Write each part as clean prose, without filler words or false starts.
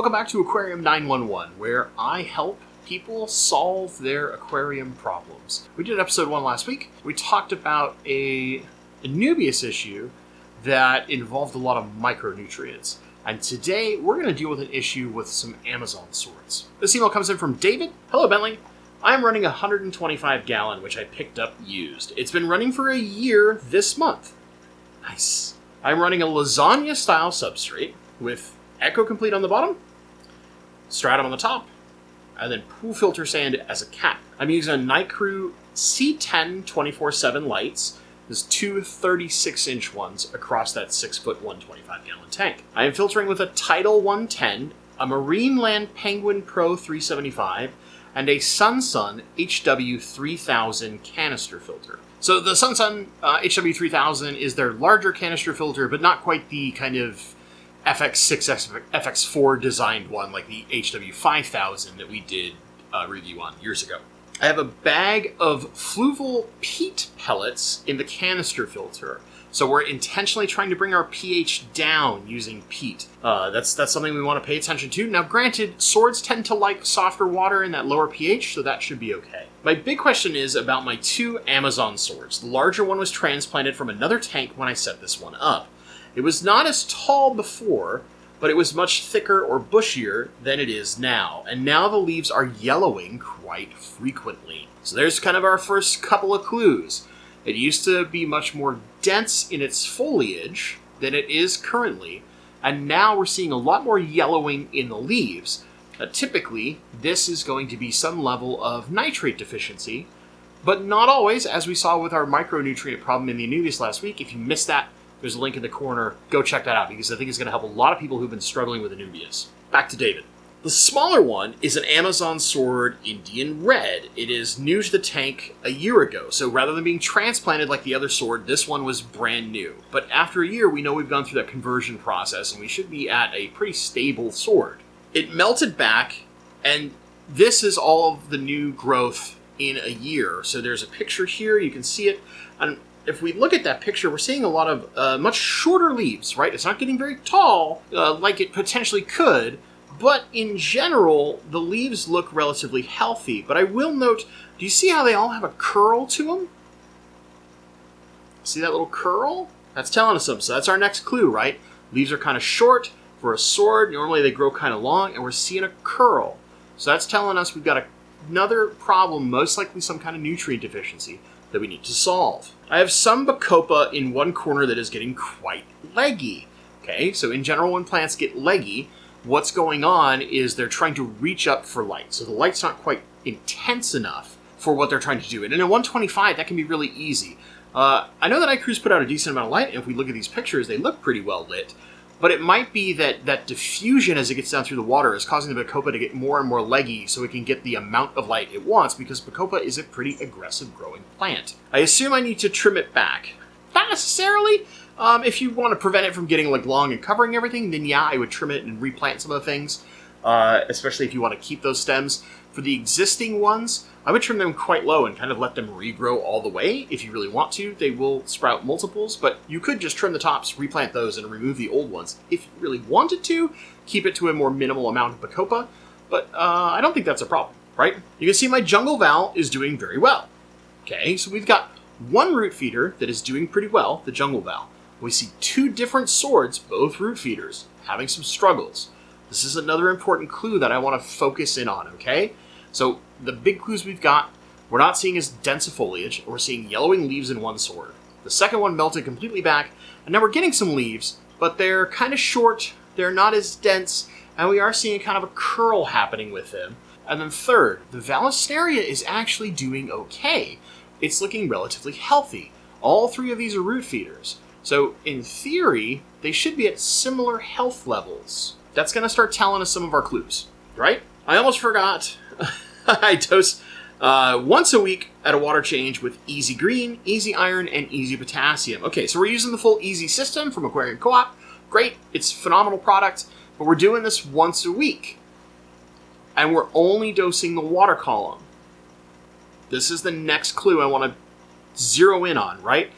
welcome back to Aquarium 911, where I help people solve their aquarium problems. We did episode 1 last week. We talked about a Anubias issue that involved a lot of micronutrients. And today, we're going to deal with an issue with some Amazon swords. This email comes in from David. Hello, Bentley. I'm running a 125 gallon, which I picked up used. It's been running for a year this month. Nice. I'm running a lasagna-style substrate with Echo Complete on the bottom, stratum on the top, and then pool filter sand as a cap. I'm using a Night Crew C10 24/7 lights. There's two 36-inch ones across that 6-foot 125-gallon tank. I am filtering with a Tidal 110, a Marine Land Penguin Pro 375, and a Sun HW 3000 canister filter. So the Sun HW 3000 is their larger canister filter, but not quite the kind of FX6, FX4 designed one like the HW 5000 that we did a review on years ago. I have a bag of fluval peat pellets in the canister filter. So we're intentionally trying to bring our pH down using peat. That's something we want to pay attention to. Now granted, swords tend to like softer water in that lower pH, so that should be okay. My big question is about my two Amazon swords. The larger one was transplanted from another tank when I set this one up. It was not as tall before, but it was much thicker or bushier than it is now. And now the leaves are yellowing quite frequently. So there's kind of our first couple of clues. It used to be much more dense in its foliage than it is currently, and now we're seeing a lot more yellowing in the leaves. Typically, this is going to be some level of nitrate deficiency, but not always, as we saw with our micronutrient problem in the Anubias last week. If you missed that, there's a link in the corner. Go check that out, because I think it's going to help a lot of people who've been struggling with Anubias. Back to David. The smaller one is an Amazon sword Indian Red. It is new to the tank a year ago, so rather than being transplanted like the other sword, this one was brand new. But after a year, we know we've gone through that conversion process, and we should be at a pretty stable sword. It melted back, and this is all of the new growth in a year. So there's a picture here, you can see it, and if we look at that picture, we're seeing a lot of much shorter leaves, right? It's not getting very tall like it potentially could, but in general, the leaves look relatively healthy. But I will note, do you see how they all have a curl to them? See that little curl? That's telling us something. So that's our next clue, right? Leaves are kind of short for a sword. Normally they grow kind of long, and we're seeing a curl. So that's telling us we've got another problem, most likely some kind of nutrient deficiency that we need to solve. I have some Bacopa in one corner that is getting quite leggy. Okay, so in general, when plants get leggy, what's going on is they're trying to reach up for light. So the light's not quite intense enough for what they're trying to do. And in a 125, that can be really easy. I know that iCruise put out a decent amount of light, and if we look at these pictures, they look pretty well lit. But it might be that diffusion as it gets down through the water is causing the Bacopa to get more and more leggy so it can get the amount of light it wants, because Bacopa is a pretty aggressive growing plant. I assume I need to trim it back. Not necessarily. If you want to prevent it from getting long and covering everything, then yeah, I would trim it and replant some of the things, especially if you want to keep those stems. For the existing ones, I would trim them quite low and kind of let them regrow all the way. If you really want to, they will sprout multiples, but you could just trim the tops, replant those, and remove the old ones. If you really wanted to, keep it to a more minimal amount of Bacopa, but I don't think that's a problem, right? You can see my jungle val is doing very well. Okay, so we've got one root feeder that is doing pretty well, the jungle val. We see two different swords, both root feeders, having some struggles. This is another important clue that I want to focus in on, okay? So the big clues we've got, we're not seeing as dense a foliage, we're seeing yellowing leaves in one sword. The second one melted completely back, and now we're getting some leaves, but they're kind of short, they're not as dense, and we are seeing kind of a curl happening with them. And then third, the Vallisneria is actually doing okay. It's looking relatively healthy. All three of these are root feeders. So in theory, they should be at similar health levels. That's going to start telling us some of our clues, right? I almost forgot. I dose once a week at a water change with Easy Green, Easy Iron, and Easy Potassium. Okay, so we're using the full Easy system from Aquarium Co-op. Great, it's a phenomenal product, but we're doing this once a week. And we're only dosing the water column. This is the next clue I want to zero in on, right?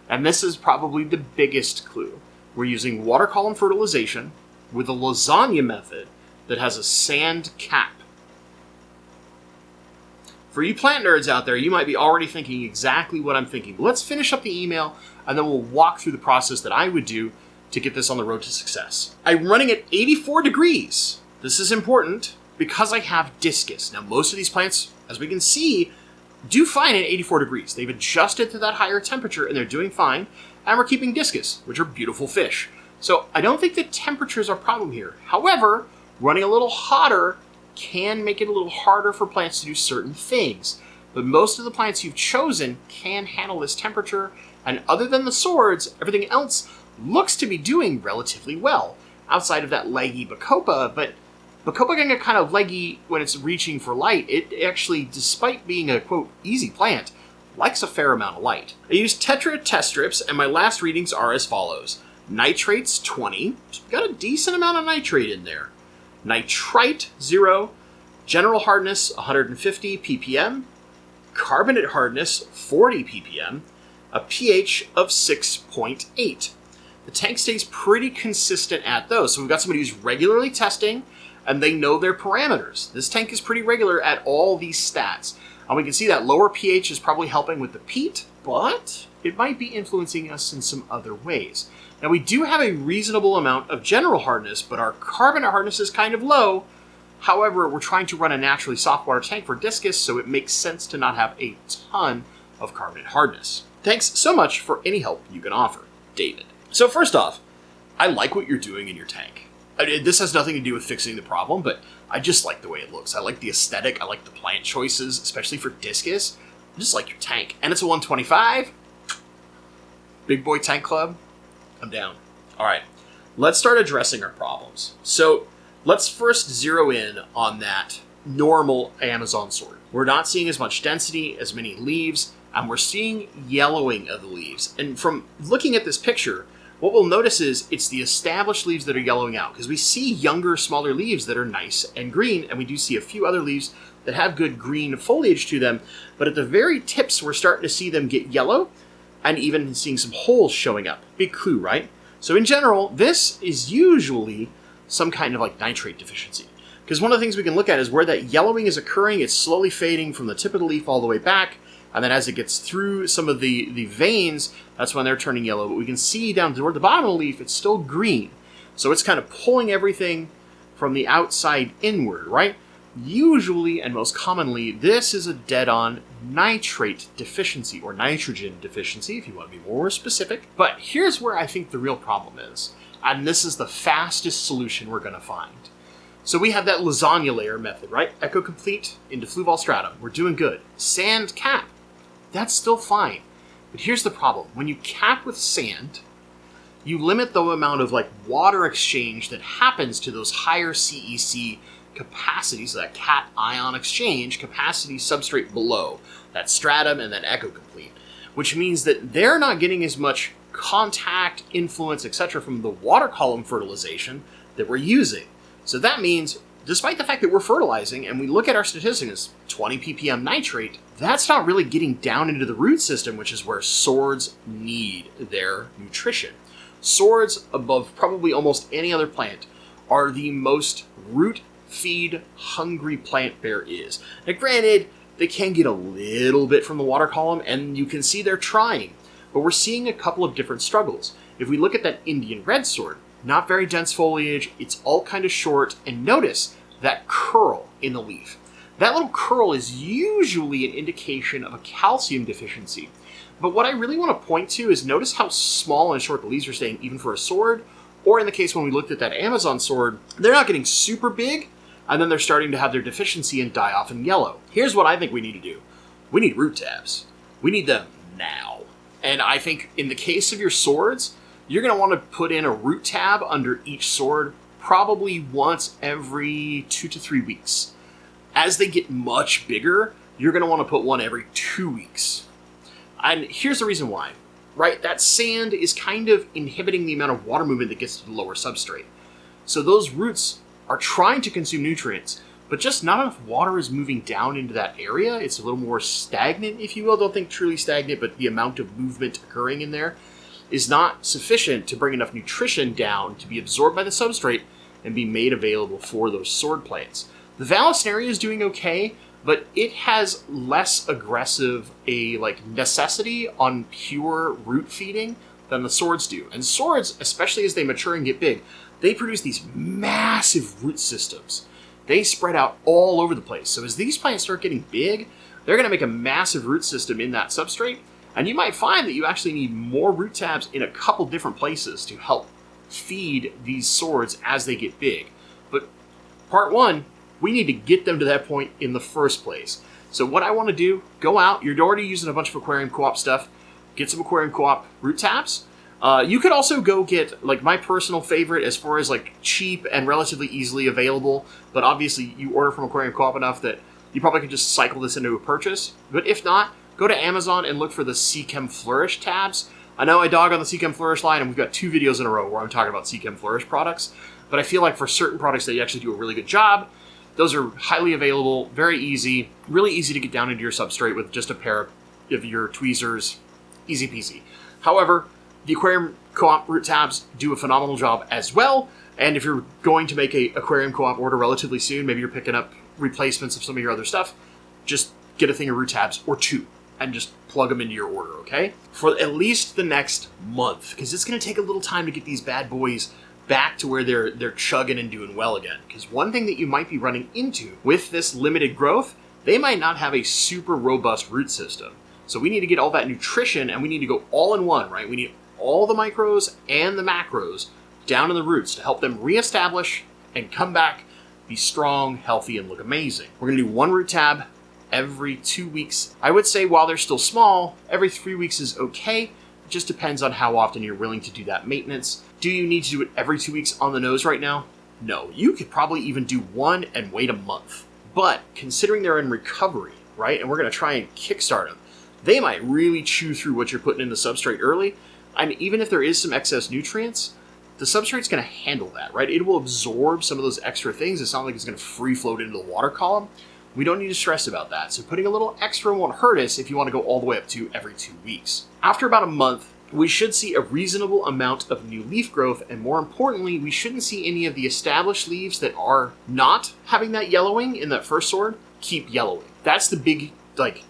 And this is probably the biggest clue. We're using water column fertilization with the lasagna method that has a sand cap. For you plant nerds out there, you might be already thinking exactly what I'm thinking. But let's finish up the email, and then we'll walk through the process that I would do to get this on the road to success. I'm running at 84 degrees. This is important because I have discus. Now, most of these plants, as we can see, do fine at 84 degrees. They've adjusted to that higher temperature, and they're doing fine. And we're keeping discus, which are beautiful fish. So I don't think that temperatures are a problem here. However, running a little hotter can make it a little harder for plants to do certain things. But most of the plants you've chosen can handle this temperature, and other than the swords, everything else looks to be doing relatively well, outside of that leggy Bacopa. But Bacopa can get kind of leggy when it's reaching for light. It actually, despite being a, quote, easy plant, likes a fair amount of light. I used Tetra test strips, and my last readings are as follows. Nitrates, 20. So we've got a decent amount of nitrate in there. Nitrite, 0. General hardness, 150 ppm. Carbonate hardness, 40 ppm. A pH of 6.8. The tank stays pretty consistent at those. So we've got somebody who's regularly testing, and they know their parameters. This tank is pretty regular at all these stats. And we can see that lower pH is probably helping with the peat, but it might be influencing us in some other ways. Now, we do have a reasonable amount of general hardness, but our carbonate hardness is kind of low. However, we're trying to run a naturally soft water tank for discus, so it makes sense to not have a ton of carbonate hardness. Thanks so much for any help you can offer, David. So first off, I like what you're doing in your tank. This has nothing to do with fixing the problem, but I just like the way it looks. I like the aesthetic. I like the plant choices, especially for discus. I just like your tank. And it's a 125. Big boy tank club. I'm down. All right, let's start addressing our problems. So let's first zero in on that normal Amazon sword. We're not seeing as much density, as many leaves, and we're seeing yellowing of the leaves. And from looking at this picture, what we'll notice is it's the established leaves that are yellowing out, because we see younger, smaller leaves that are nice and green, and we do see a few other leaves that have good green foliage to them, but at the very tips, we're starting to see them get yellow, and even seeing some holes showing up. Big clue, right? So in general, this is usually some kind of like nitrate deficiency. Because one of the things we can look at is where that yellowing is occurring, it's slowly fading from the tip of the leaf all the way back, and then as it gets through some of the veins, that's when they're turning yellow. But we can see down toward the bottom of the leaf, it's still green. So it's kind of pulling everything from the outside inward, right? Usually, and most commonly, this is a dead-on nitrate deficiency, or nitrogen deficiency, if you want to be more specific. But here's where I think the real problem is, and this is the fastest solution we're going to find. So we have that lasagna layer method, right? Echo complete into fluval stratum. We're doing good. Sand cap. That's still fine. But here's the problem. When you cap with sand, you limit the amount of like water exchange that happens to those higher CEC capacity, so that cation exchange capacity substrate below, that stratum and then echo complete, which means that they're not getting as much contact, influence, etc. from the water column fertilization that we're using. So that means, despite the fact that we're fertilizing and we look at our statistics as 20 ppm nitrate, that's not really getting down into the root system, which is where swords need their nutrition. Swords, above probably almost any other plant, are the most root feed hungry plant there is. Now granted, they can get a little bit from the water column, and you can see they're trying, but we're seeing a couple of different struggles. If we look at that Indian red sword, not very dense foliage, it's all kind of short, and notice that curl in the leaf. That little curl is usually an indication of a calcium deficiency. But what I really want to point to is notice how small and short the leaves are staying, even for a sword, or in the case when we looked at that Amazon sword, they're not getting super big, and then they're starting to have their deficiency and die off in yellow. Here's what I think we need to do. We need root tabs. We need them now. And I think in the case of your swords, you're going to want to put in a root tab under each sword probably once every 2 to 3 weeks. As they get much bigger, you're going to want to put one every 2 weeks. And here's the reason why, right? That sand is kind of inhibiting the amount of water movement that gets to the lower substrate. So those roots are trying to consume nutrients, but just not enough water is moving down into that area. It's a little more stagnant, if you will. Don't think truly stagnant, but the amount of movement occurring in there is not sufficient to bring enough nutrition down to be absorbed by the substrate and be made available for those sword plants. The Vallisneria is doing okay, but it has less aggressive necessity on pure root feeding than the swords do. And swords, especially as they mature and get big, they produce these massive root systems. They spread out all over the place. So as these plants start getting big, they're going to make a massive root system in that substrate. And you might find that you actually need more root tabs in a couple different places to help feed these swords as they get big. But part one, we need to get them to that point in the first place. So what I want to do, go out, you're already using a bunch of Aquarium Co-op stuff, get some Aquarium Co-op root tabs. You could also go get, my personal favorite as far as, cheap and relatively easily available, but obviously you order from Aquarium Co-op enough that you probably can just cycle this into a purchase. But if not, go to Amazon and look for the Seachem Flourish tabs. I know I dog on the Seachem Flourish line, and we've got 2 videos in a row where I'm talking about Seachem Flourish products, but I feel like for certain products they actually do a really good job. Those are highly available, very easy, really easy to get down into your substrate with just a pair of your tweezers, easy peasy. However, the Aquarium Co-op root tabs do a phenomenal job as well, and if you're going to make a Aquarium Co-op order relatively soon, maybe you're picking up replacements of some of your other stuff, just get a thing of root tabs, or 2, and just plug them into your order, okay? For at least the next month, because it's going to take a little time to get these bad boys back to where they're chugging and doing well again. Because one thing that you might be running into with this limited growth, they might not have a super robust root system. So we need to get all that nutrition, and we need to go all in one, right? We need all the micros and the macros down in the roots to help them reestablish and come back, be strong, healthy, and look amazing. We're going to do 1 root tab every 2 weeks. I would say while they're still small, every 3 weeks is okay. It just depends on how often you're willing to do that maintenance. Do you need to do it every 2 weeks on the nose right now? No. You could probably even do 1 and wait a month. But considering they're in recovery, right, and we're going to try and kickstart them, they might really chew through what you're putting in the substrate early. And even if there is some excess nutrients, the substrate's going to handle that, right? It will absorb some of those extra things. It's not like it's going to free float into the water column. We don't need to stress about that. So putting a little extra won't hurt us if you want to go all the way up to every 2 weeks. After about a month, we should see a reasonable amount of new leaf growth, and more importantly, we shouldn't see any of the established leaves that are not having that yellowing in that first sword keep yellowing. That's the big,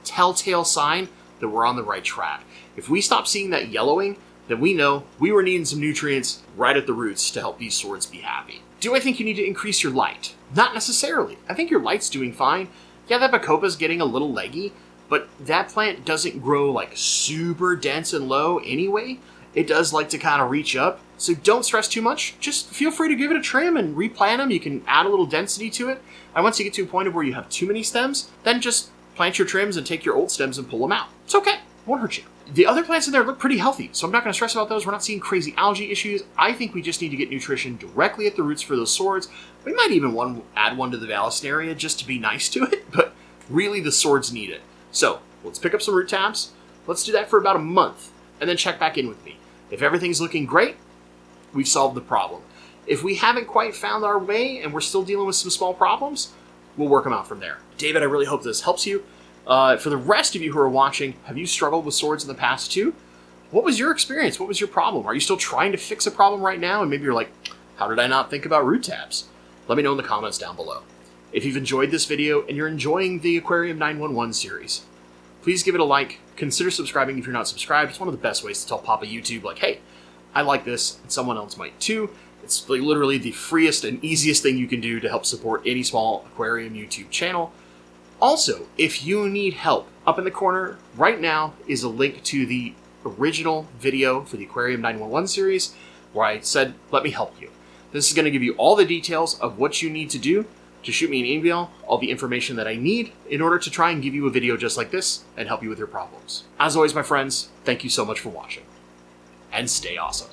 telltale sign that we're on the right track. If we stop seeing that yellowing, then we know we were needing some nutrients right at the roots to help these swords be happy. Do I think you need to increase your light? Not necessarily. I think your light's doing fine. Yeah, that Bacopa's getting a little leggy, but that plant doesn't grow super dense and low anyway. It does like to kind of reach up, so don't stress too much. Just feel free to give it a trim and replant them. You can add a little density to it. And once you get to a point of where you have too many stems, then just plant your trims and take your old stems and pull them out. It's okay. It won't hurt you. The other plants in there look pretty healthy, so I'm not going to stress about those. We're not seeing crazy algae issues. I think we just need to get nutrition directly at the roots for those swords. We might even add one to the Vallisneria just to be nice to it, but really the swords need it. So let's pick up some root tabs. Let's do that for about a month, and then check back in with me. If everything's looking great, we've solved the problem. If we haven't quite found our way and we're still dealing with some small problems, we'll work them out from there. David, I really hope this helps you. For the rest of you who are watching, have you struggled with swords in the past too? What was your experience? What was your problem? Are you still trying to fix a problem right now? And maybe you're like, how did I not think about root tabs? Let me know in the comments down below. If you've enjoyed this video and you're enjoying the Aquarium 911 series, please give it a like. Consider subscribing if you're not subscribed. It's one of the best ways to tell Papa YouTube, hey, I like this, and someone else might too. It's literally the freest and easiest thing you can do to help support any small aquarium YouTube channel. Also, if you need help, up in the corner right now is a link to the original video for the Aquarium 911 series where I said, let me help you. This is going to give you all the details of what you need to do to shoot me an email, all the information that I need in order to try and give you a video just like this and help you with your problems. As always, my friends, thank you so much for watching. And stay awesome.